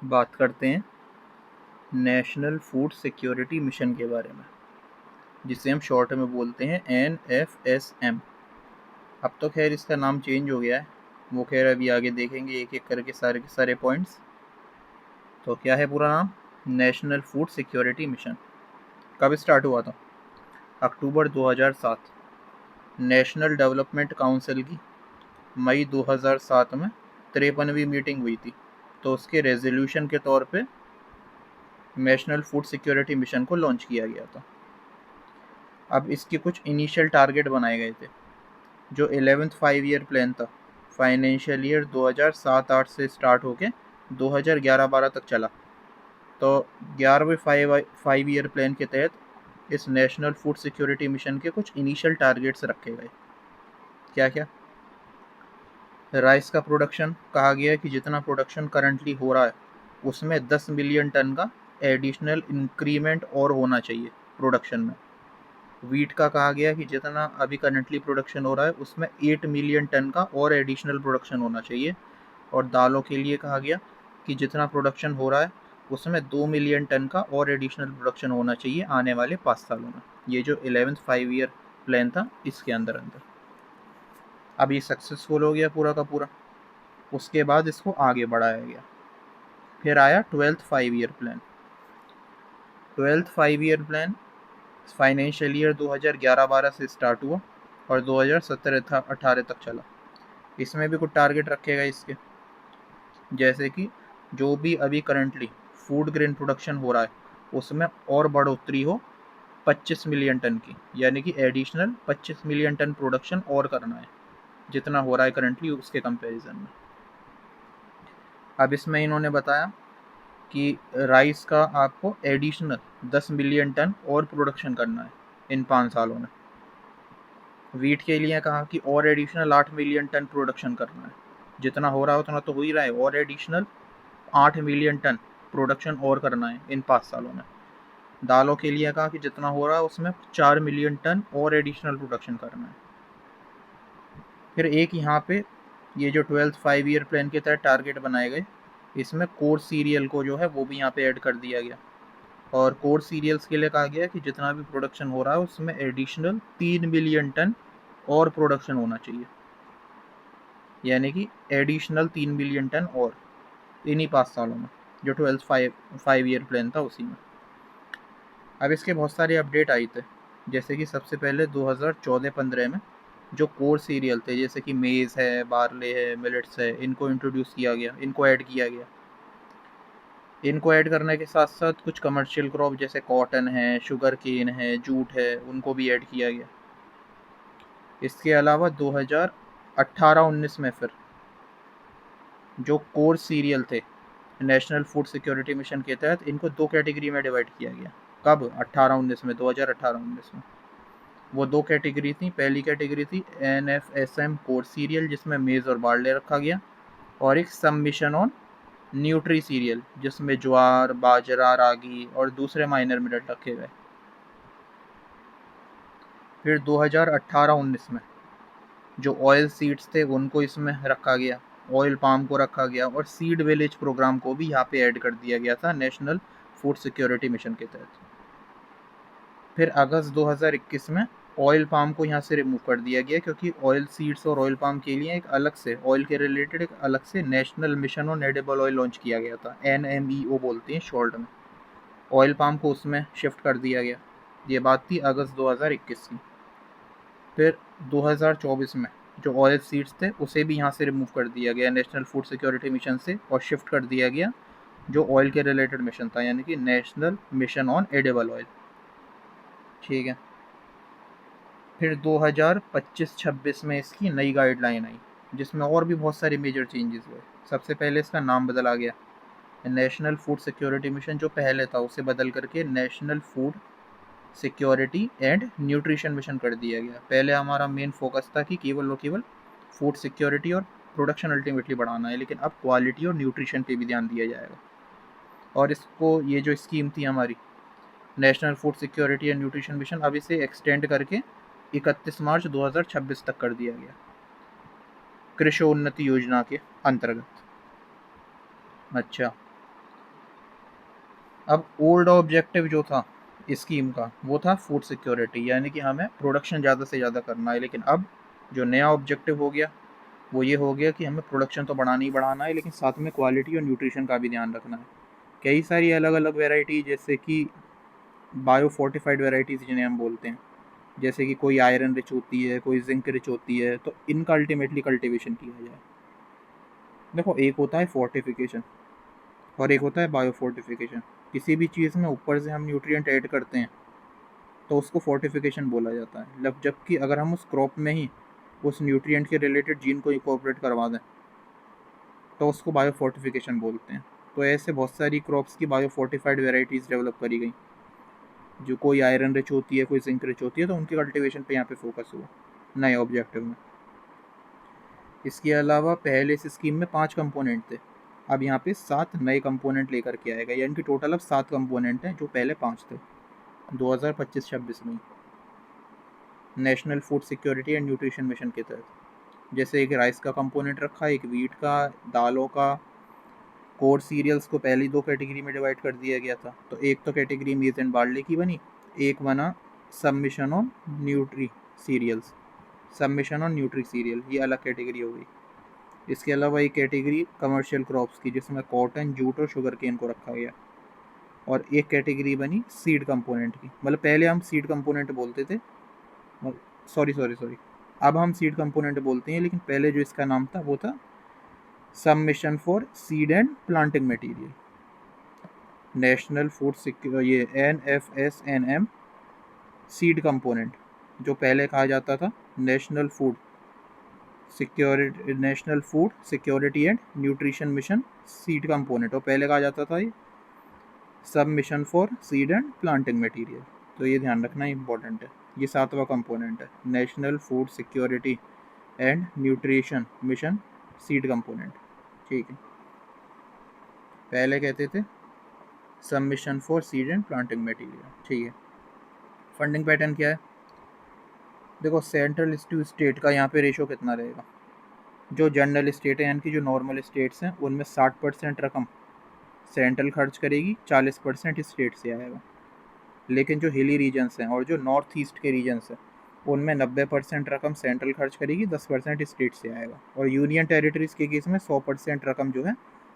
बात करते हैं नेशनल फूड सिक्योरिटी मिशन के बारे में, जिसे हम शॉर्ट में बोलते हैं NFSM। अब तो खैर इसका नाम चेंज हो गया है, वो खैर अभी आगे देखेंगे एक एक करके सारे के सारे पॉइंट्स। तो क्या है पूरा नाम? National food security mission. कब स्टार्ट हुआ था? अक्टूबर 2007। नेशनल डेवलपमेंट काउंसिल की मई 2007 में 53वीं मीटिंग हुई थी, तो उसके रेजोल्यूशन के तौर पे नेशनल फूड सिक्योरिटी मिशन को लॉन्च किया गया था। अब इसके कुछ इनिशियल टारगेट बनाए गए थे। जो 11th 5 ईयर प्लान था, फाइनेंशियल ईयर 2007-8 से स्टार्ट होके 2011-12 तक चला। तो 11वें 5 ईयर प्लान के तहत इस नेशनल फूड सिक्योरिटी मिशन के कुछ इनिशियल टारगेट्स रखे गए। क्या क्या? राइस का प्रोडक्शन कहा गया है कि जितना प्रोडक्शन करंटली हो रहा है उसमें 10 मिलियन टन का एडिशनल इंक्रीमेंट और होना चाहिए प्रोडक्शन में। वीट का कहा गया कि जितना अभी करंटली प्रोडक्शन हो रहा है उसमें 8 मिलियन टन का और एडिशनल प्रोडक्शन होना चाहिए। और दालों के लिए कहा गया कि जितना प्रोडक्शन हो रहा है उसमें 2 मिलियन टन का और एडिशनल प्रोडक्शन होना चाहिए आने वाले 5 सालों में। ये जो 11th 5 ईयर प्लान था इसके अंदर अब ये सक्सेसफुल हो गया पूरा का पूरा। उसके बाद इसको आगे बढ़ाया गया। फिर आया 12th 5 year plan. 12th 5 year plan financial year 2011-12 से स्टार्ट हुआ और 2017-18 तक चला। इसमें भी कुछ टारगेट रखे गए इसके, जैसे कि जो भी अभी करंटली फूड ग्रेन प्रोडक्शन हो रहा है उसमें और बढ़ोतरी हो 25 मिलियन टन की, यानी कि एडिशनल 25 मिलियन टन प्रोडक्शन और करना है जितना हो रहा है करंटली उसके कंपैरिजन में। अब इसमें इन्होंने बताया कि राइस का आपको एडिशनल 10 मिलियन टन और प्रोडक्शन करना है इन 5 सालों में। वीट के लिए कहा कि और एडिशनल 8 मिलियन टन प्रोडक्शन करना है। जितना हो रहा है उतना तो हो ही रहा है, और एडिशनल 8 मिलियन टन प्रोडक्शन और करना है इन 5 सालों में। दालों के लिए कहा कि जितना हो रहा है उसमें 4 मिलियन टन और एडिशनल प्रोडक्शन करना है। फिर एक यहाँ पे ये जो 12th 5 ईयर प्लान के तहत टारगेट बनाए गए, इसमें कोर सीरियल को जो है वो भी यहाँ पे ऐड कर दिया गया। और कोर सीरियल्स के लिए कहा गया कि जितना भी प्रोडक्शन हो रहा है उसमें एडिशनल 3 मिलियन टन और प्रोडक्शन होना चाहिए, यानी कि एडिशनल 3 मिलियन टन और इन्हीं 5 सालों में, जो 12th 5 ईयर प्लान था उसी में। अब इसके बहुत सारे अपडेट आई थे, जैसे कि सबसे पहले 2014-15 में जो कोर सीरियल थे जैसे कि मेज़ है, बार्ले है, मिलेट्स है, इनको इंट्रोड्यूस किया गया, इनको ऐड किया गया। इनको ऐड करने के साथ साथ कुछ कमर्शियल क्रॉप जैसे कॉटन है, शुगर केन है, जूट है, उनको भी ऐड किया गया। इसके अलावा 2018-19 में फिर जो कोर सीरियल थे नेशनल फूड सिक्योरिटी मिशन के तहत इनको 2 कैटेगरी में डिवाइड किया गया। कब? 18-19 में, 2018-19 में। वो 2 कैटेगरी थी। पहली कैटेगरी थी NFSM कोर सीरियल जिसमें मेज़ और बार्ले रखा गया, और एक सब मिशन ऑन न्यूट्री सीरियल जिसमें ज्वार, बाजरा, रागी और दूसरे माइनर मिलेट रखे गए। फिर 2018-19 में जो ऑयल सीड्स थे उनको इसमें रखा गया, ऑयल पाम को रखा गया, और सीड विलेज प्रोग्राम को भी यहाँ पे ऐड कर दिया गया था नेशनल फूड सिक्योरिटी मिशन के तहत। फिर अगस्त 2021 में ऑयल पाम को यहाँ से रिमूव कर दिया गया, क्योंकि ऑयल सीड्स और ऑयल पाम के लिए एक अलग से ऑयल के रिलेटेड एक अलग से national mission on edible oil launch किया गया था, NMEO बोलते हैं शॉर्ट में। ऑयल पाम को उसमें शिफ्ट कर दिया गया। ये बात थी अगस्त 2021 की। फिर 2024 में जो ऑयल सीड्स थे उसे भी यहाँ से रिमूव कर दिया गया नेशनल फूड सिक्योरिटी मिशन से, और शिफ्ट कर दिया गया जो ऑयल के रिलेटेड मिशन था, यानी कि national mission on edible oil. ठीक है। फिर 2025-26 में इसकी नई गाइडलाइन आई जिसमें और भी बहुत सारे मेजर चेंजेस हुए। सबसे पहले इसका नाम बदला गया, नेशनल फूड सिक्योरिटी मिशन जो पहले था उसे बदल करके national food security and nutrition mission कर दिया गया। पहले हमारा मेन फोकस था कि केवल और केवल फूड सिक्योरिटी और प्रोडक्शन अल्टीमेटली बढ़ाना है, लेकिन अब क्वालिटी और न्यूट्रिशन पे भी ध्यान दिया जाएगा। और इसको ये जो स्कीम थी हमारी national food security and nutrition mission, अब इसे एक्सटेंड करके 31 मार्च 2026 तक कर दिया गया कृषि उन्नति योजना के अंतर्गत। अच्छा, अब ओल्ड ऑब्जेक्टिव जो था स्कीम का वो था फूड सिक्योरिटी, यानी कि हमें प्रोडक्शन ज़्यादा से ज़्यादा करना है। लेकिन अब जो नया ऑब्जेक्टिव हो गया वो ये हो गया कि हमें प्रोडक्शन तो बढ़ाना ही बढ़ाना है, लेकिन साथ में क्वालिटी और न्यूट्रिशन का भी ध्यान रखना है। कई सारी अलग अलग वेराइटी, जैसे कि बायो फोर्टिफाइड वेराइटीज़ जिन्हें हम बोलते हैं, जैसे कि कोई आयरन रिच होती है, कोई जिंक रिच होती है, तो इनका अल्टीमेटली कल्टीवेशन किया जाए। देखो, एक होता है फोर्टिफिकेशन और एक होता है बायो फोर्टिफिकेशन। किसी भी चीज़ में ऊपर से हम न्यूट्रिएंट ऐड करते हैं तो उसको फोर्टिफिकेशन बोला जाता है। जबकि अगर हम उस क्रॉप में ही उस न्यूट्रिएंट के रिलेटेड जीन को इनकॉर्पोरेट करवा दें तो उसको बायो फोर्टिफिकेशन बोलते हैं। तो ऐसे बहुत सारी क्रॉप्स की बायो फोर्टिफाइड वेराइटीज़ डेवलप करी गई, जो कोई आयरन रिच होती है, कोई जिंक रिच होती है, तो उनकी कल्टीवेशन पे यहाँ पे फोकस हुआ नए ऑब्जेक्टिव में। इसके अलावा पहले इस स्कीम में 5 कंपोनेंट थे, अब यहाँ पे 7 नए कंपोनेंट लेकर के आएगा, यानी कि टोटल अब 7 कंपोनेंट हैं जो पहले 5 थे 2025-26 में national food security and nutrition mission के तहत। जैसे एक राइस का कंपोनेंट रखा, एक वीट का, दालों का। कोर सीरियल्स को पहली 2 कैटेगरी में डिवाइड कर दिया गया था, तो एक तो कैटेगरी मीज़ एंड बार्ले की बनी, एक बना submission on nutri cereals, submission on nutri cereal, ये अलग कैटेगरी हो गई। इसके अलावा एक कैटेगरी कमर्शियल क्रॉप्स की, जिसमें कॉटन, जूट और शुगर केन को रखा गया। और एक कैटेगरी बनी सीड कंपोनेंट की, मतलब पहले हम सीड कंपोनेंट बोलते थे, सॉरी, अब हम सीड कंपोनेंट बोलते हैं, लेकिन पहले जो इसका नाम था वो था submission for seed and planting material. National food secure ये NFSNM सीड कंपोनेंट, जो पहले कहा जाता था national food security and nutrition mission seed component, और पहले कहा जाता था ये सब mission for seed and planting material. तो ये ध्यान रखना इंपॉर्टेंट है। ये 7वां कंपोनेंट है, national food security and nutrition mission seed component. ठीक है, पहले कहते थे submission for seed and planting material. ठीक है, फंडिंग पैटर्न क्या है? देखो, सेंट्रल टू स्टेट का यहाँ पे रेशो कितना रहेगा? जो जनरल स्टेट है, यानी कि जो नॉर्मल स्टेट्स हैं, उनमें 60% रकम सेंट्रल खर्च करेगी, 40% स्टेट से आएगा। लेकिन जो हिली रीजन्स हैं और जो नॉर्थ ईस्ट के रीजन्स हैं, उनमें 90% रकम सेंट्रल खर्च करेगी, 10% स्टेट से आएगा। और यूनियन टेरिटरीज़ के केस में 100% रकम जो है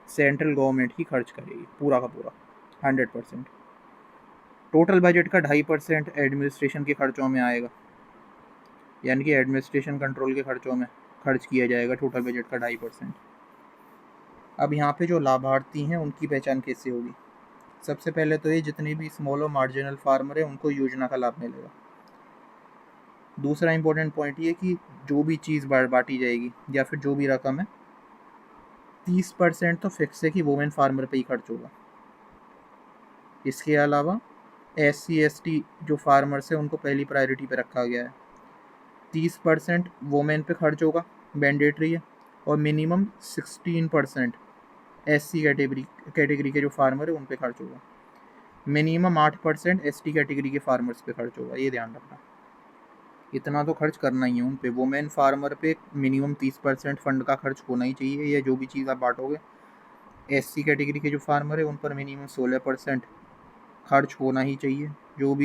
सेंट्रल गवर्नमेंट ही खर्च करेगी, पूरा का पूरा 100%। टोटल बजट का 2.5% एडमिनिस्ट्रेशन के खर्चों में आएगा, यानी कि एडमिनिस्ट्रेशन कंट्रोल के खर्चों में खर्च किया जाएगा टोटल बजट का 2.5%। अब यहाँ पे जो लाभार्थी हैं उनकी पहचान कैसे होगी? सबसे पहले तो ये जितने भी स्मॉल और मार्जिनल फार्मर हैं उनको योजना का लाभ मिलेगा। दूसरा इंपॉर्टेंट पॉइंट ये कि जो भी चीज़ बांटी जाएगी या फिर जो भी रकम है, 30% तो फिक्स है कि वुमेन फार्मर पे ही खर्च होगा। इसके अलावा SC/ST जो फार्मर्स हैं उनको पहली प्रायोरिटी पे रखा गया है। 30% वुमेन पे खर्च होगा, मैंडेटरी है। और मिनिमम 16% SC कैटेगरी के जो फार्मर है उन पे खर्च होगा। मिनिमम 8% ST कैटेगरी के फार्मर्स पे खर्च होगा, ये ध्यान रखना। इतना तो खर्च करना ही है उन पे। वुमेन फार्मर पे मिनिमम 30% फंड का खर्च होना ही चाहिए, या जो भी चीज़ आप बांटोगे। SC कैटेगरी के जो फार्मर है उन पर मिनिमम 16% खर्च होना ही चाहिए, जो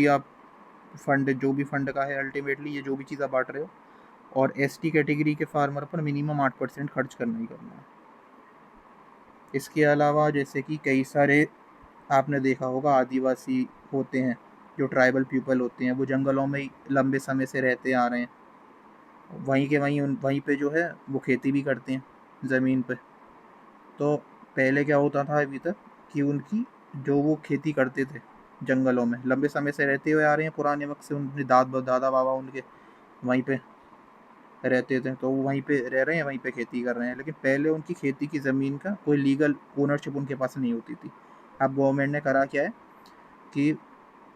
भी फंड का है अल्टीमेटली, ये जो भी चीज़ आप बांट रहे हो। और ST कैटेगरी के फार्मर पर मिनिमम 8% खर्च करना ही करना है। इसके अलावा जैसे कि कई सारे आपने देखा होगा आदिवासी होते हैं, जो ट्राइबल पीपल होते हैं, वो जंगलों में ही लंबे समय से रहते आ रहे हैं, वहीं पे जो है वो खेती भी करते हैं ज़मीन पे। तो पहले क्या होता था अभी तक कि उनकी जो वो खेती करते थे जंगलों में, लंबे समय से रहते हुए आ रहे हैं, पुराने वक्त से उनके दादा बाबा उनके वहीं पे रहते थे, तो वो वहीं पे रह रहे हैं, वहीं पे खेती कर रहे हैं। लेकिन पहले उनकी खेती की ज़मीन का कोई लीगल ओनरशिप उनके पास नहीं होती थी। अब गवर्नमेंट ने करा क्या है कि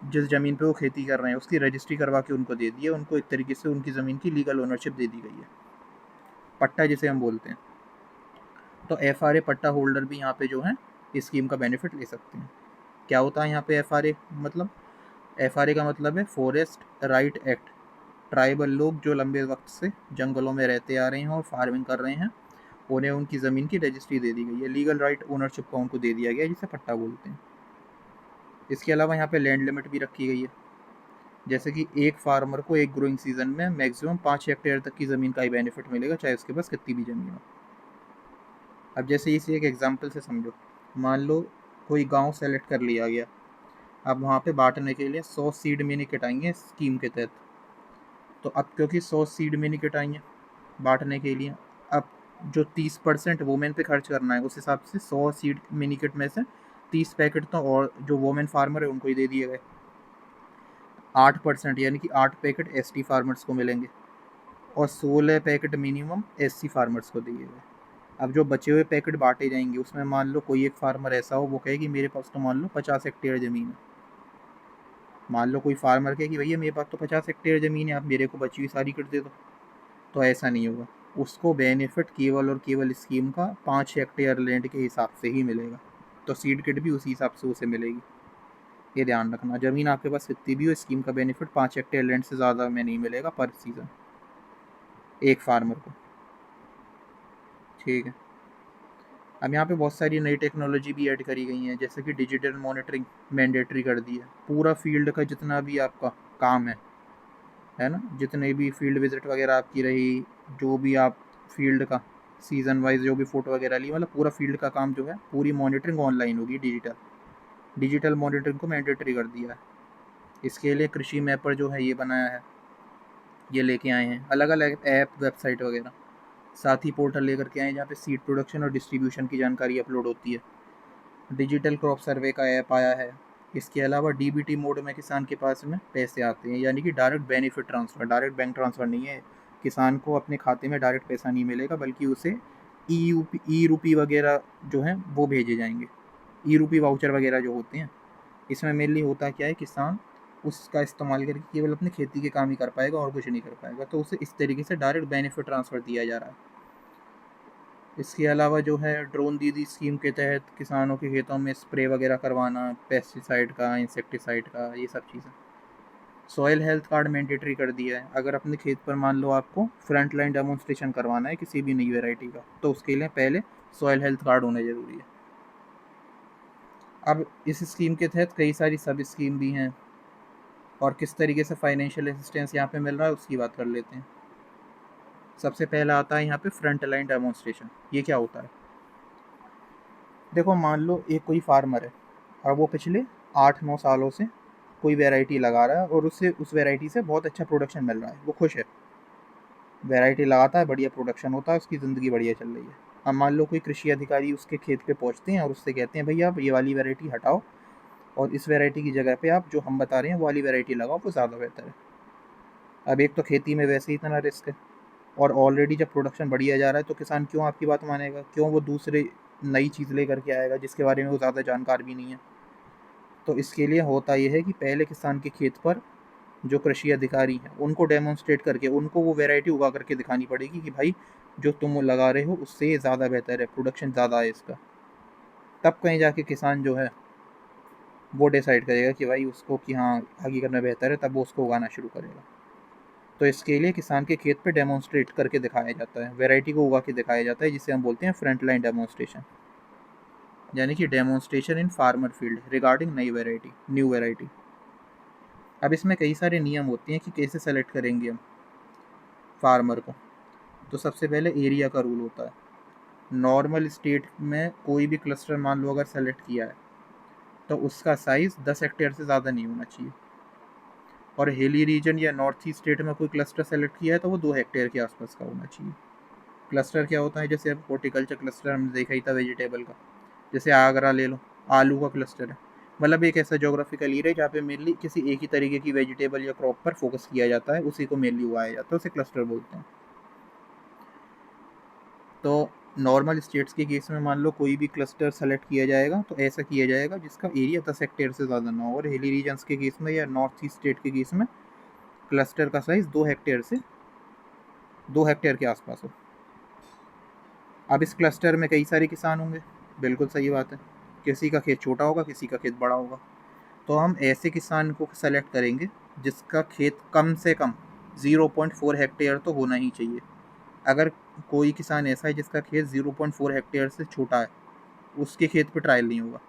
जिस ज़मीन पे वो खेती कर रहे हैं उसकी रजिस्ट्री करवा के उनको दे दी है, उनको एक तरीके से उनकी ज़मीन की लीगल ओनरशिप दे दी गई है, पट्टा जिसे हम बोलते हैं। तो FRA पट्टा होल्डर भी यहाँ पे जो है इस स्कीम का बेनिफिट ले सकते हैं। क्या होता है यहाँ पे FRA मतलब? FRA का मतलब है फॉरेस्ट राइट एक्ट। ट्राइबल लोग जो लंबे वक्त से जंगलों में रहते आ रहे हैं और फार्मिंग कर रहे हैं, उन्हें उनकी ज़मीन की रजिस्ट्री दे दी गई है, लीगल राइट ओनरशिप का उनको दे दिया गया है, जिसे पट्टा बोलते हैं। इसके अलावा यहाँ पे लैंड लिमिट भी रखी गई है, जैसे कि एक फार्मर को एक ग्रोइंग सीजन में मैक्सिमम 5 हेक्टेयर तक की ज़मीन का ही बेनिफिट मिलेगा, चाहे उसके पास कितनी भी ज़मीन हो। अब जैसे इसी एक एग्जांपल से समझो, मान लो कोई गांव सेलेक्ट कर लिया गया, अब वहाँ पे बांटने के लिए 100 सीड मिनीकट आएंगे स्कीम के तहत। तो अब क्योंकि 100 सीड मिनीकट आएंगे बांटने के लिए, अब जो 30% वोमेन पे खर्च करना है, उस हिसाब से 100 सीड मिनीकट में से 30 पैकेट तो और जो वोमेन फार्मर है उनको ही दे दिए गए। 8% यानी कि 8 पैकेट एसटी फार्मर्स को मिलेंगे और 16 पैकेट मिनिमम एससी फार्मर्स को दिए गए। अब जो बचे हुए पैकेट बांटे जाएंगे उसमें मान लो कोई एक फार्मर ऐसा हो, वो कहे कि मेरे पास तो मान लो 50 हेक्टेयर ज़मीन है। मान लो कोई फार्मर कहे कि भैया मेरे पास तो 50 हेक्टेयर ज़मीन है, आप मेरे को बची हुई सारी कर दे दो। तो ऐसा नहीं होगा, उसको बेनिफिट केवल और केवल स्कीम का 5 हेक्टेयर लैंड के हिसाब से ही मिलेगा। तो सीड किट भी उसी हिसाब से उसे मिलेगी। ये ध्यान रखना, ज़मीन आपके पास कितनी भी हो, स्कीम का बेनिफिट 5 हेक्टेयर लैंड से ज़्यादा में नहीं मिलेगा पर सीज़न एक फार्मर को। ठीक है। अब यहाँ पे बहुत सारी नई टेक्नोलॉजी भी ऐड करी गई हैं, जैसे कि डिजिटल मॉनिटरिंग मैंडेटरी कर दी है। पूरा फील्ड का जितना भी आपका काम है ना, जितने भी फील्ड विजिट वगैरह आपकी रही, जो भी आप फील्ड का सीज़न वाइज जो भी फ़ोटो वगैरह ली, मतलब पूरा फील्ड का काम जो है, पूरी मॉनिटरिंग ऑनलाइन होगी। डिजिटल मॉनिटरिंग को मैंडेटरी कर दिया है। इसके लिए कृषि मैपर जो है ये बनाया है, ये लेके आए हैं अलग अलग ऐप वेबसाइट वगैरह। साथ ही पोर्टल लेकर के आए जहाँ पे सीड प्रोडक्शन और डिस्ट्रीब्यूशन की जानकारी अपलोड होती है। डिजिटल क्रॉप सर्वे का ऐप आया है। इसके अलावा डीबीटी मोड में किसान के पास में पैसे आते हैं, यानी कि direct benefit transfer, direct bank transfer नहीं है। किसान को अपने खाते में डायरेक्ट पैसा नहीं मिलेगा, बल्कि उसे ई रूपी वगैरह जो हैं वो भेजे जाएंगे। ई रूपी वाउचर वगैरह जो होते हैं, इसमें मेनली होता क्या है, किसान उसका इस्तेमाल करके केवल अपनी खेती के काम ही कर पाएगा और कुछ नहीं कर पाएगा। तो उसे इस तरीके से डायरेक्ट बेनिफिट ट्रांसफ़र दिया जा रहा है। इसके अलावा जो है ड्रोन दीदी स्कीम के तहत किसानों के खेतों में स्प्रे वगैरह करवाना, पेस्टिसाइड का, इंसेक्टिसाइड का, ये सब चीज़ें। सॉइल हेल्थ कार्ड मैंडेटरी कर दिया है। अगर अपने खेत पर मान लो आपको फ्रंट लाइन डेमोन्स्ट्रेशन करवाना है किसी भी नई वेराइटी का, तो उसके लिए पहले सॉइल हेल्थ कार्ड होना ज़रूरी है। अब इस स्कीम के तहत कई सारी सब स्कीम भी हैं, और किस तरीके से फाइनेंशियल असिस्टेंस यहाँ पे मिल रहा है उसकी बात कर लेते हैं। सबसे पहला आता है यहाँ पे फ्रंट लाइन डेमोन्स्ट्रेशन। ये क्या होता है, देखो मान लो एक कोई फार्मर है और वो पिछले 8-9 सालों से कोई वैरायटी लगा रहा है और उससे उस वैरायटी से बहुत अच्छा प्रोडक्शन मिल रहा है, वो खुश है, वैरायटी लगाता है, बढ़िया प्रोडक्शन होता है, उसकी ज़िंदगी बढ़िया चल रही है। अब मान लो कोई कृषि अधिकारी उसके खेत पे पहुंचते हैं और उससे कहते हैं भैया आप ये वाली वैरायटी हटाओ और इस वैरायटी की जगह पे आप जो हम बता रहे हैं वो वाली वैरायटी लगाओ, वो ज़्यादा बेहतर है। अब एक तो खेती में वैसे ही इतना रिस्क है, और ऑलरेडी जब प्रोडक्शन बढ़िया जा रहा है तो किसान क्यों आपकी बात मानेगा, क्यों वो दूसरे नई चीज़ लेकर के आएगा जिसके बारे में वो ज़्यादा जानकार भी नहीं है। तो इसके लिए होता ये है कि पहले किसान के खेत पर जो कृषि अधिकारी हैं उनको डेमोन्स्ट्रेट करके उनको वो वैरायटी उगा करके दिखानी पड़ेगी कि भाई जो तुम लगा रहे हो उससे ये ज़्यादा बेहतर है, प्रोडक्शन ज़्यादा है इसका। तब कहीं जाके किसान जो है वो डिसाइड करेगा कि भाई उसको कि हाँ आगे करना बेहतर है, तब वो उसको उगाना शुरू करेगा। तो इसके लिए किसान के खेत पे डेमोन्स्ट्रेट करके दिखाया जाता है, वैरायटी को उगा के दिखाया जाता है, जिसे हम बोलते हैं फ्रंट लाइन डेमोन्स्ट्रेशन, यानी कि डेमोन्स्ट्रेशन इन फार्मर फील्ड रिगार्डिंग नई वैरायटी, न्यू वैरायटी। अब इसमें कई सारे नियम होते हैं कि कैसे सेलेक्ट करेंगे हम फार्मर को। तो सबसे पहले एरिया का रूल होता है। नॉर्मल स्टेट में कोई भी क्लस्टर मान लो अगर सेलेक्ट किया है तो उसका साइज़ 10 हेक्टेयर से ज़्यादा नहीं होना चाहिए, और हिली रीजन या नॉर्थ ईस्ट स्टेट में कोई क्लस्टर सेलेक्ट किया है तो वो 2 हेक्टेयर के आसपास का होना चाहिए। क्लस्टर क्या होता है, जैसे अब हॉर्टिकल्चर क्लस्टर हमने देखा ही था वेजिटेबल का, जैसे आगरा ले लो, आलू का क्लस्टर है, मतलब एक ऐसा जोग्राफिकल एरिया जहाँ पे मेनली किसी एक ही तरीके की वेजिटेबल या क्रॉप पर फोकस किया जाता है, उसी को मेनली उगाया जाता है, उसे क्लस्टर बोलते हैं। तो नॉर्मल स्टेट्स के केस में मान लो कोई भी क्लस्टर सेलेक्ट किया जाएगा तो ऐसा किया जाएगा जिसका एरिया 10 हेक्टेयर से ज़्यादा ना हो, और हिली रीजन्स के केस में या नॉर्थ ईस्ट स्टेट के केस में क्लस्टर का साइज़ 2 हेक्टेयर के आसपास हो। अब इस क्लस्टर में कई सारे किसान होंगे, बिल्कुल सही बात है, किसी का खेत छोटा होगा, किसी का खेत बड़ा होगा। तो हम ऐसे किसान को सेलेक्ट करेंगे जिसका खेत कम से कम 0.4 हेक्टेयर तो होना ही चाहिए। अगर कोई किसान ऐसा है जिसका खेत 0.4 हेक्टेयर से छोटा है, उसके खेत पे ट्रायल नहीं होगा।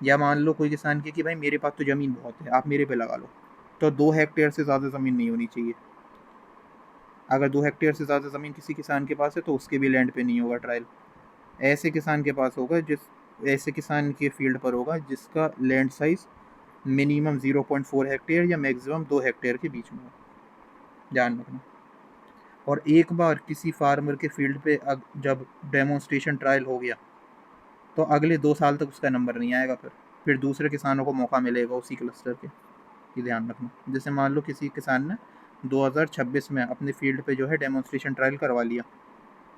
या मान लो कोई किसान के कि भाई मेरे पास तो ज़मीन बहुत है, आप मेरे पे लगा लो, तो 2 हेक्टेयर से ज़्यादा ज़मीन नहीं होनी चाहिए। अगर 2 हेक्टेयर से ज़्यादा ज़मीन किसी किसान के पास है तो उसके भी लैंड पे नहीं होगा ट्रायल। ऐसे किसान के पास होगा ऐसे किसान के फील्ड पर होगा जिसका लैंड साइज मिनिमम 0.4 हेक्टेयर या मैक्सिमम 2 हेक्टेयर के बीच में हो, ध्यान रखना। और एक बार किसी फार्मर के फील्ड पे जब डेमोन्स्ट्रेशन ट्रायल हो गया तो अगले 2 साल तक उसका नंबर नहीं आएगा। फिर दूसरे किसानों को मौका मिलेगा उसी क्लस्टर के, ये ध्यान रखना। जैसे मान लो किसी किसान ने 2026 में अपने फील्ड पे जो है डेमोन्स्ट्रेशन ट्रायल करवा लिया,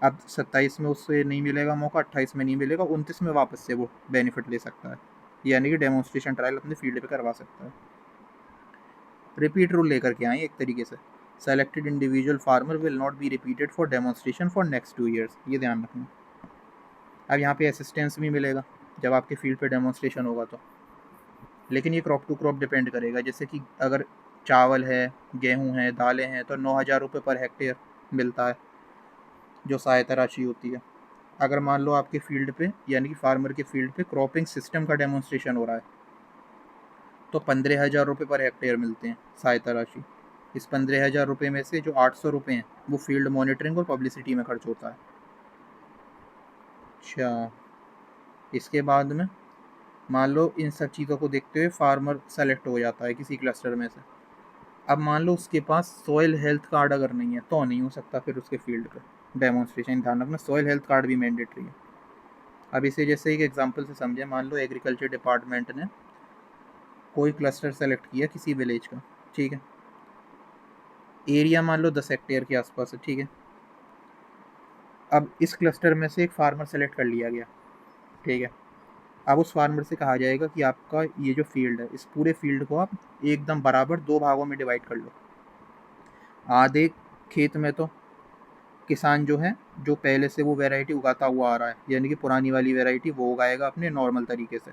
अब 27 में उससे नहीं मिलेगा मौका, 28 में नहीं मिलेगा, 29 में वापस से वो बेनिफिट ले सकता है, यानी कि डेमोन्स्ट्रेशन ट्रायल अपने फील्ड पे करवा सकता है। रिपीट रूल लेकर के आए एक तरीके से, selected individual farmer will not be repeated for demonstration for next 2 years, ये ध्यान रखना। अब यहाँ पे असिस्टेंस भी मिलेगा जब आपके फील्ड पे डेमोन्स्ट्रेशन होगा तो, लेकिन ये क्रॉप टू क्रॉप डिपेंड करेगा। जैसे कि अगर चावल है, गेहूँ है, दालें हैं तो 9,000 रुपये पर हेक्टेयर मिलता है जो सहायता राशि होती है। अगर मान लो आपके फील्ड पे यानी कि फार्मर के फील्ड पे क्रॉपिंग सिस्टम का डेमोन्स्ट्रेशन हो रहा है तो 15,000 रुपये पर हेक्टेयर मिलते हैं सहायता राशि। इस 15,000 रुपये में से जो 800 रुपये हैं वो फील्ड मॉनिटरिंग और पब्लिसिटी में खर्च होता है। अच्छा, इसके बाद में मान लो इन सब चीज़ों को देखते हुए फार्मर सेलेक्ट हो जाता है किसी क्लस्टर में से। अब मान लो उसके पास सॉइल हेल्थ कार्ड अगर नहीं है तो नहीं हो सकता फिर उसके फील्ड पे डेमोन्स्ट्रेशन। ध्यान रखना, सॉइल हेल्थ कार्ड भी मैंडेटरी है। अब इसे जैसे एक एग्जांपल से समझे, मान लो एग्रीकल्चर डिपार्टमेंट ने कोई क्लस्टर सेलेक्ट किया किसी विलेज का, ठीक है, एरिया मान लो 10 हेक्टेयर के आसपास है, ठीक है। अब इस क्लस्टर में से एक फार्मर सेलेक्ट कर लिया गया, ठीक है। अब उस फार्मर से कहा जाएगा कि आपका ये जो फील्ड है इस पूरे फील्ड को आप एकदम बराबर 2 भागों में डिवाइड कर लो। आधे खेत में तो किसान जो है जो पहले से वो वैरायटी उगाता हुआ आ रहा है यानी कि पुरानी वाली वैरायटी वो उगाएगा अपने नॉर्मल तरीके से,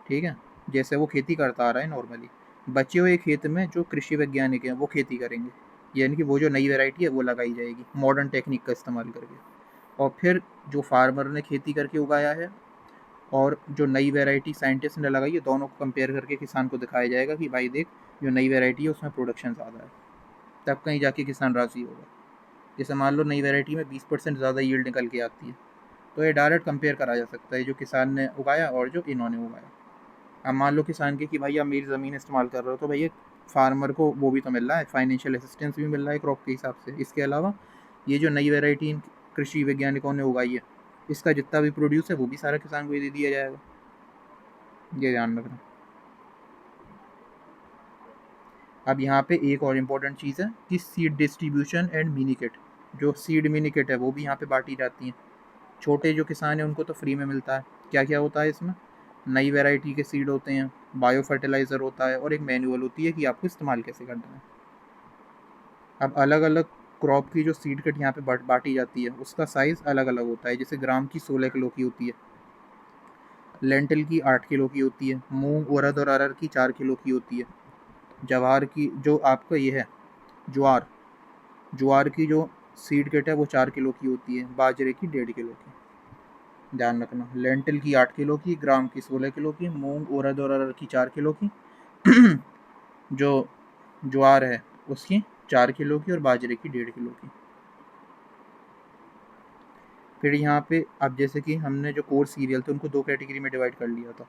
ठीक है, जैसे वो खेती करता आ रहा है नॉर्मली। बचे हुए खेत में जो कृषि वैज्ञानिक हैं वो खेती करेंगे, यानी कि वो जो नई वैरायटी है वो लगाई जाएगी मॉडर्न टेक्निक का इस्तेमाल करके। और फिर जो फार्मर ने खेती करके उगाया है और जो नई वैरायटी साइंटिस्ट ने लगाई है दोनों को कंपेयर करके किसान को दिखाया जाएगा कि भाई देख जो नई वैरायटी है उसमें प्रोडक्शन ज़्यादा है, तब कहीं जाके किसान राज़ी होगा। जैसे मान लो नई वैरायटी में 20% ज़्यादा यील्ड निकल के आती है तो ये डायरेक्ट कंपेयर करा जा सकता है जो किसान ने उगाया और जो इन्होंने उगाया। अब मान लो किसान के कि भाई आप मेरी ज़मीन इस्तेमाल कर रहे हो तो भैया फार्मर को वो भी तो मिल रहा है, फाइनेंशियल असिस्टेंस भी मिल रहा है क्रॉप के हिसाब से। इसके अलावा ये जो नई वैरायटी कृषि वैज्ञानिकों ने उगाई है इसका जितना भी प्रोड्यूस है वो भी सारा किसान को ही दे दिया जाएगा, ये ध्यान रखना। अब यहाँ पे एक और इम्पोर्टेंट चीज़ है कि seed distribution and mini kit, जो सीड मिनी किट है वो भी यहाँ पे बांटी जाती हैं। छोटे जो किसान हैं उनको तो फ्री में मिलता है। क्या क्या होता है इसमें, नई वैरायटी के सीड होते हैं, बायो फर्टिलाइज़र होता है और एक मैनुअल होती है कि आपको इस्तेमाल कैसे करना है। अब अलग अलग क्रॉप की जो सीड किट यहाँ पे बांटी जाती है उसका साइज़ अलग अलग होता है। जैसे ग्राम की 16 किलो की होती है, लेंटिल की 8 किलो की होती है, मूंग उड़द और अरहर की 4 किलो की होती है, जवार की जो आपका ये है ज्वार ज्वार की जो सीड किट है वो 4 किलो की होती है, बाजरे की 1.5 किलो की। ध्यान रखना, लेंटिल की 8 किलो की, ग्राम की 16 किलो की, मूंग उड़द और अरहर की 4 किलो की जो ज्वार है उसकी 4 किलो की और बाजरे की 1.5 किलो की। फिर यहाँ पे अब जैसे कि हमने जो कोर सीरियल थे उनको 2 कैटेगरी में डिवाइड कर लिया था,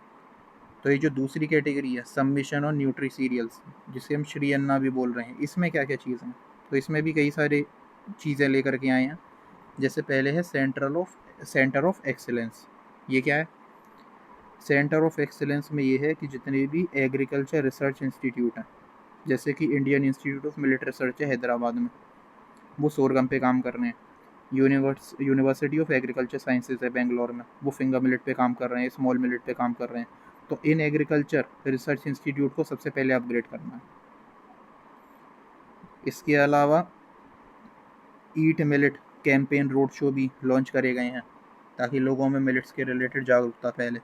तो ये जो दूसरी कैटेगरी है सबमिशन और न्यूट्री सीरियल्स जिसे हम श्री अन्ना भी बोल रहे हैं, इसमें क्या क्या चीज़ें हैं, तो इसमें भी कई सारे चीज़ें लेकर के आए हैं। जैसे पहले है सेंटर ऑफ एक्सीलेंस। ये क्या है, सेंटर ऑफ एक्सीलेंस में ये है कि जितने भी एग्रीकल्चर रिसर्च इंस्टीट्यूट हैं, जैसे कि Indian institute of military research है हैदराबाद में, वो सोरगम पे काम कर रहे हैं। यूनिवर्सिटी ऑफ एग्रीकल्चर साइंसेज है बेंगलोर में, वो फिंगर मिलेट पे काम कर रहे हैं, स्मॉल मिलेट पे काम कर रहे हैं। तो इन एग्रीकल्चर रिसर्च इंस्टीट्यूट को सबसे पहले अपग्रेड करना है। इसके अलावा ईट मिलेट कैंपेन रोड शो भी लॉन्च करे गए हैं ताकि लोगों में मिलेट्स के रिलेटेड जागरूकता फैले।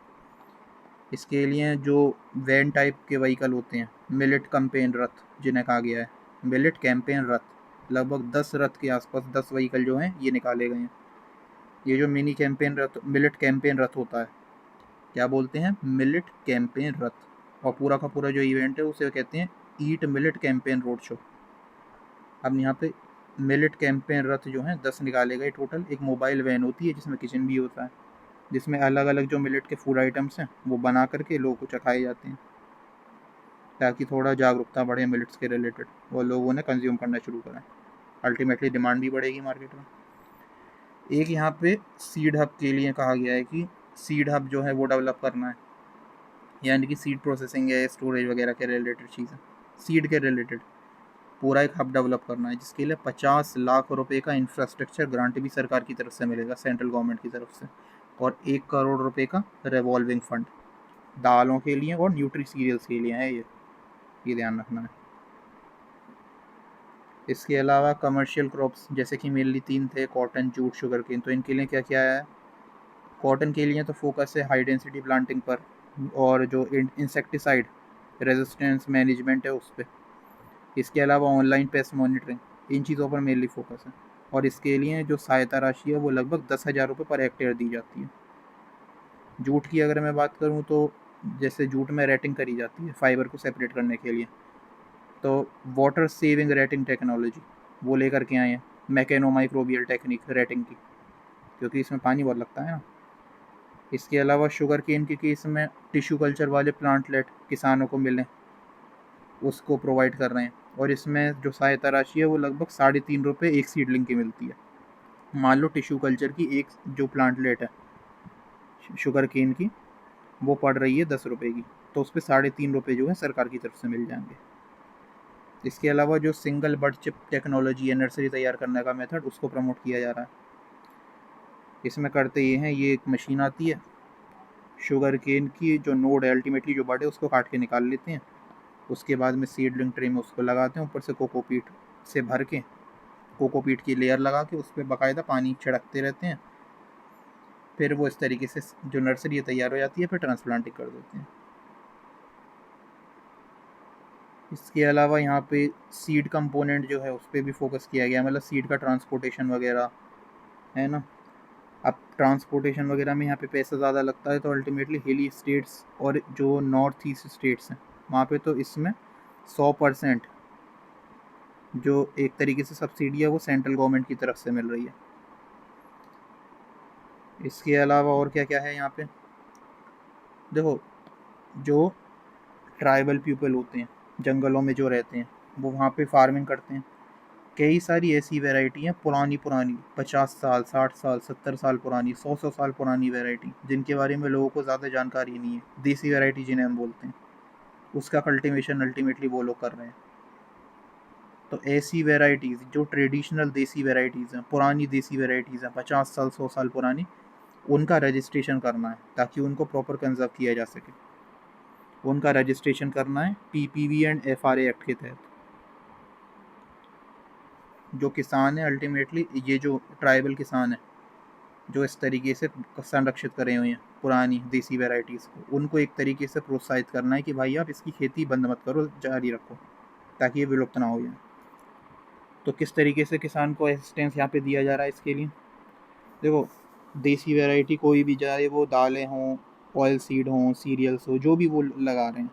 इसके लिए जो वैन टाइप के व्हीकल होते हैं, मिलेट कैंपेन रथ जिन्हें कहा गया है, मिलेट कैंपेन रथ, लगभग 10 रथ के आसपास 10 व्हीकल जो हैं ये निकाले गए हैं। ये जो मिनी कैंपेन रथ मिलेट कैंपेन रथ होता है क्या बोलते हैं, मिलेट कैंपेन रथ, और पूरा का पूरा जो इवेंट है उसे कहते हैं ईट मिलेट कैंपेन रोड शो। अब यहाँ पे मिलेट कैंपेन रथ जो है 10 निकाले गए टोटल। एक मोबाइल वैन होती है जिसमें किचन भी होता है, जिसमें अलग अलग जो मिलेट के फूड आइटम्स हैं वो बना करके लोगों को चखाए जाते हैं, ताकि थोड़ा जागरूकता बढ़े मिलेट्स के रिलेटेड और लोगों ने कंज्यूम करना शुरू करें। अल्टीमेटली डिमांड भी बढ़ेगी मार्केट में। एक यहाँ पे सीड हब के लिए कहा गया है कि सीड हब जो है वो डेवलप करना है, यानी कि सीड प्रोसेसिंग है, स्टोरेज वगैरह के रिलेटेड चीज़ें, सीड के रिलेटेड पूरा एक हब डेवलप करना है, जिसके लिए 50 लाख रुपए का इंफ्रास्ट्रक्चर ग्रांट भी सरकार की तरफ से मिलेगा, सेंट्रल गवर्नमेंट की तरफ से, और 1 करोड़ रुपए का रिवॉल्विंग फंड दालों के लिए और न्यूट्री सीरियल्स के लिए है ये ध्यान रखना है। इसके अलावा कमर्शियल क्रॉप्स जैसे कि मेनली 3 थे, कॉटन, जूट, शुगर केन, तो इनके लिए क्या क्या है। कॉटन के लिए तो फोकस है हाई डेंसिटी प्लांटिंग पर, और जो इंसेक्टिसाइड रेजिस्टेंस मैनेजमेंट है उस पर। इसके अलावा ऑनलाइन पेस्ट मॉनिटरिंग, इन चीज़ों पर मेनली फोकस है। और इसके लिए जो सहायता राशि है वो लगभग 10,000 रुपये पर हेक्टेयर दी जाती है। जूट की अगर मैं बात करूँ तो जैसे जूट में रेटिंग करी जाती है फाइबर को सेपरेट करने के लिए, तो वाटर सेविंग रेटिंग टेक्नोलॉजी वो लेकर के आए हैं, मैकेनो माइक्रोबियल टेक्निक रेटिंग की, क्योंकि इसमें पानी बहुत लगता है ना। इसके अलावा शुगर केन के केस में टिश्यू कल्चर वाले प्लांटलेट किसानों को मिलें उसको प्रोवाइड कर रहे हैं, और इसमें जो सहायता राशि है वो लगभग 3.5 रुपये एक सीडलिंग की मिलती है। मान लो टिश्यू कल्चर की एक जो प्लांटलेट है शुगर केन की वो पड़ रही है 10 रुपये की, तो उस पर 3.5 रुपये जो है सरकार की तरफ से मिल जाएंगे। इसके अलावा जो सिंगल बड चिप टेक्नोलॉजी है नर्सरी तैयार करने का मेथड, उसको प्रमोट किया जा रहा है। इसमें करते ये हैं, ये एक मशीन आती है, शुगर केन की जो नोड है अल्टीमेटली जो बड है उसको काट के निकाल लेते हैं, उसके बाद में सीडलिंग ट्रे में उसको लगाते हैं, ऊपर से कोकोपीट से भर के कोकोपीट की लेयर लगा के उस पर बाकायदा पानी छिड़कते रहते हैं। फिर वो इस तरीके से जो नर्सरी है तैयार हो जाती है, फिर ट्रांसप्लांटिंग कर देते हैं। इसके अलावा यहाँ पे सीड कंपोनेंट जो है उस पर भी फोकस किया गया, मतलब सीड का ट्रांसपोर्टेशन वगैरह है ना। अब ट्रांसपोर्टेशन वगैरह में यहाँ पे पैसा ज़्यादा लगता है, तो अल्टीमेटली हिली स्टेट्स और जो नॉर्थ ईस्ट स्टेट्स हैं वहाँ पे तो इसमें 100% जो एक तरीके से सब्सिडी है वो सेंट्रल गवर्नमेंट की तरफ से मिल रही है। इसके अलावा और क्या क्या है यहाँ पे, देखो जो ट्राइबल पीपल होते हैं जंगलों में जो रहते हैं वो वहाँ पे फार्मिंग करते हैं। कई सारी ऐसी वैरायटी हैं पुरानी पुरानी 50 साल 60 साल 70 साल पुरानी 100 साल पुरानी वैरायटी, जिनके बारे में लोगों को ज़्यादा जानकारी नहीं है, देसी वैरायटी जिन्हें हम बोलते हैं, उसका कल्टीवेशन अल्टीमेटली वो लोग कर रहे हैं। तो ऐसी वैरायटीज़ जो ट्रेडिशनल देसी वैरायटीज़ हैं, पुरानी देसी वैरायटीज़ हैं 50 साल 100 साल पुरानी, उनका रजिस्ट्रेशन करना है ताकि उनको प्रॉपर कंजर्व किया जा सके। उनका रजिस्ट्रेशन करना है PPV एंड FRA एक्ट के तहत। जो किसान है अल्टीमेटली ये जो ट्राइबल किसान है जो इस तरीके से संरक्षित करे हुए हैं पुरानी देसी वैरायटीज़ को, उनको एक तरीके से प्रोत्साहित करना है कि भाई आप इसकी खेती बंद मत करो, जारी रखो, ताकि ये विलुप्त ना हो जाए। तो किस तरीके से किसान को असिस्टेंस यहाँ पे दिया जा रहा है इसके लिए, देखो देसी वैरायटी कोई भी जाए, वो दालें हों, ऑयल सीड हों, सीरियल्स हो, जो भी वो लगा रहे हैं,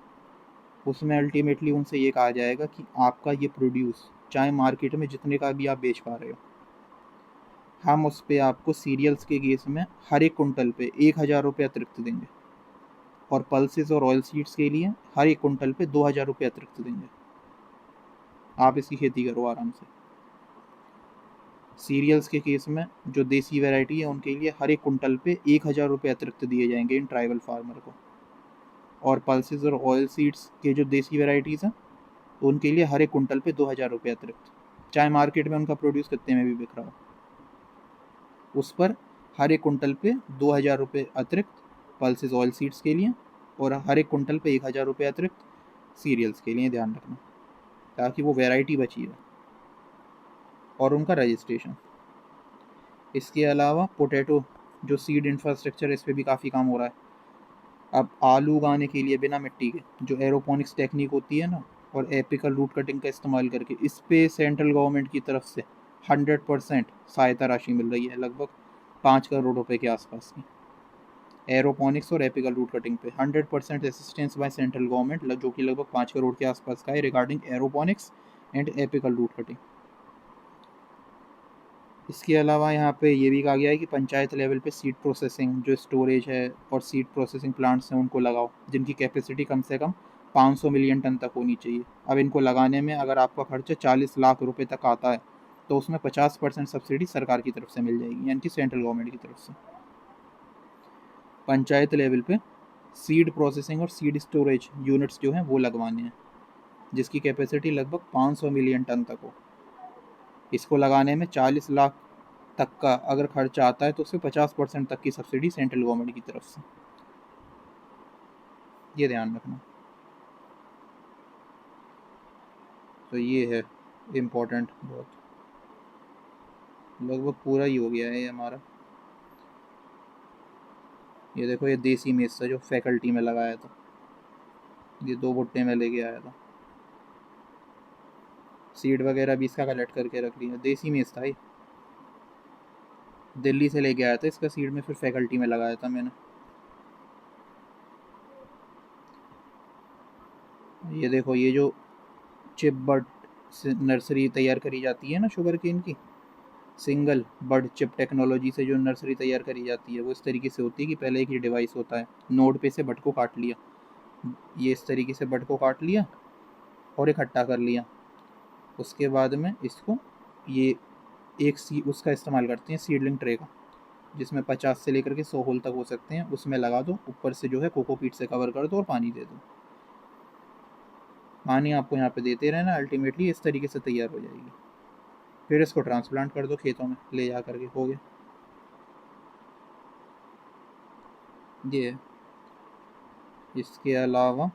उसमें अल्टीमेटली उनसे ये कहा जाएगा कि आपका ये प्रोड्यूस चाहे मार्केट में जितने का भी आप बेच पा रहे हो, हम उस पर आपको सीरियल्स के केस में हर एक कुंटल पे 1,000 रुपये अतिरिक्त देंगे, और पल्सेस और ऑयल सीड्स के लिए हर एक कुंटल पे 2,000 रुपये अतिरिक्त देंगे। आप इसकी खेती करो आराम से। सीरियल्स के केस में जो देसी वैरायटी है उनके लिए हर एक कुंटल पे 1,000 रुपये अतिरिक्त दिए जाएंगे इन ट्राइबल फार्मर को, और पल्सेस और ऑयल सीड्स के जो देसी वैराइटीज़ हैं उनके लिए हर एक कुंटल पे 2,000 रुपये अतिरिक्त, चाहे मार्केट में उनका प्रोड्यूस कितने में भी बिक रहा हो, उस पर हर एक कुंटल पे 2,000 रुपये अतिरिक्त पल्सेस ऑयल सीड्स के लिए, और हर एक कुंटल पे 1,000 रुपये अतिरिक्त सीरियल्स के लिए, ध्यान रखना, ताकि वो वैरायटी बची रहे, और उनका रजिस्ट्रेशन। इसके अलावा पोटैटो जो सीड इंफ्रास्ट्रक्चर है इस पर भी काफ़ी काम हो रहा है। अब आलू उगाने के लिए बिना मिट्टी के जो एरोपोनिक्स टेक्निक होती है ना, और एपिकल रूट कटिंग का इस्तेमाल करके, इस पे सेंट्रल गवर्नमेंट की तरफ से 100% सहायता राशि मिल रही है, लगभग 5 करोड़ रुपए के आसपास की। एरोपोनिक्स और एपिकल रूट कटिंग पे 100% असिस्टेंस बाय सेंट्रल गवर्नमेंट, जो कि लगभग 5 करोड़ के आसपास का है, regarding aeroponics and apical root cutting. इसके अलावा यहाँ पे ये भी कहा गया है कि पंचायत लेवल पे सीड प्रोसेसिंग जो स्टोरेज है और सीड प्रोसेसिंग प्लांट्स हैं उनको लगाओ, जिनकी कैपेसिटी कम से कम 500 मिलियन टन तक होनी चाहिए। अब इनको लगाने में अगर आपका खर्चा 40 लाख रुपए तक आता है तो उसमें 50% सब्सिडी सरकार की तरफ से मिल जाएगी, यानी कि सेंट्रल गवर्नमेंट की तरफ से। पंचायत लेवल पे सीड प्रोसेसिंग और सीड स्टोरेज यूनिट्स जो हैं वो लगवाने हैं, जिसकी कैपेसिटी लगभग 500 मिलियन टन तक हो। इसको लगाने में 40 लाख तक का अगर खर्चा आता है तो उससे 50% तक की सब्सिडी सेंट्रल गवर्नमेंट की तरफ से, ये ध्यान रखना। तो ये है इम्पोर्टेंट बहुत। लगभग पूरा ही हो गया है ये हमारा। ये देखो, ये देसी मेज था जो फैकल्टी में लगाया था, ये 2 भुट्टे में लेके आया था। सीड वगैरह भी इसका कलेक्ट करके रख लिया, देसी मेज था ये, दिल्ली से लेके आया था इसका सीड में, फिर फैकल्टी में लगाया था मैंने। ये देखो, ये जो चिप बड से नर्सरी तैयार करी जाती है ना शुगर केन की, सिंगल बड चिप टेक्नोलॉजी से जो नर्सरी तैयार करी जाती है वो इस तरीके से होती है कि पहले एक ही डिवाइस होता है, नोड पे से बड को काट लिया, ये इस तरीके से बड को काट लिया और इकट्ठा कर लिया। उसके बाद में इसको ये एक सी उसका इस्तेमाल करते हैं सीडलिंग ट्रे का, जिसमें 50 से लेकर के 100 होल तक हो सकते हैं, उसमें लगा दो, ऊपर से जो है कोकोपीट से कवर कर दो और पानी दे दो। पानी आपको यहाँ पे देते रहना, अल्टीमेटली इस तरीके से तैयार हो जाएगी। फिर इसको ट्रांसप्लांट कर दो खेतों में ले जा करके, हो गया। ये है। इसके अलावा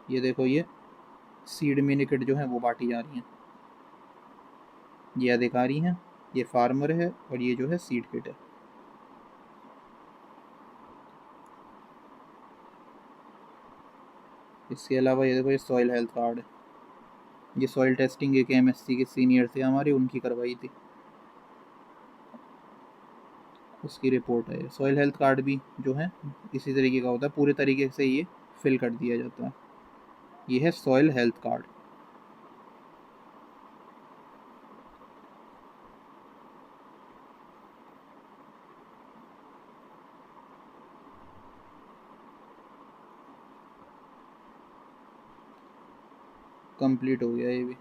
ये देखो, ये सीड मिनिकट जो है वो बांटी जा रही हैं, ये अधिकारी हैं, ये फार्मर है और ये जो है सीड किट है। इसके अलावा ये देखो, ये सॉइल हेल्थ कार्ड है, ये सॉइल टेस्टिंग एक एमएससी के सीनियर थे हमारे, उनकी करवाई थी, उसकी रिपोर्ट है। सॉइल हेल्थ कार्ड भी जो है इसी तरीके का होता है, पूरे तरीके से ये फिल कर दिया जाता है। ये है सॉइल हेल्थ कार्ड। कंप्लीट हो गया ये भी।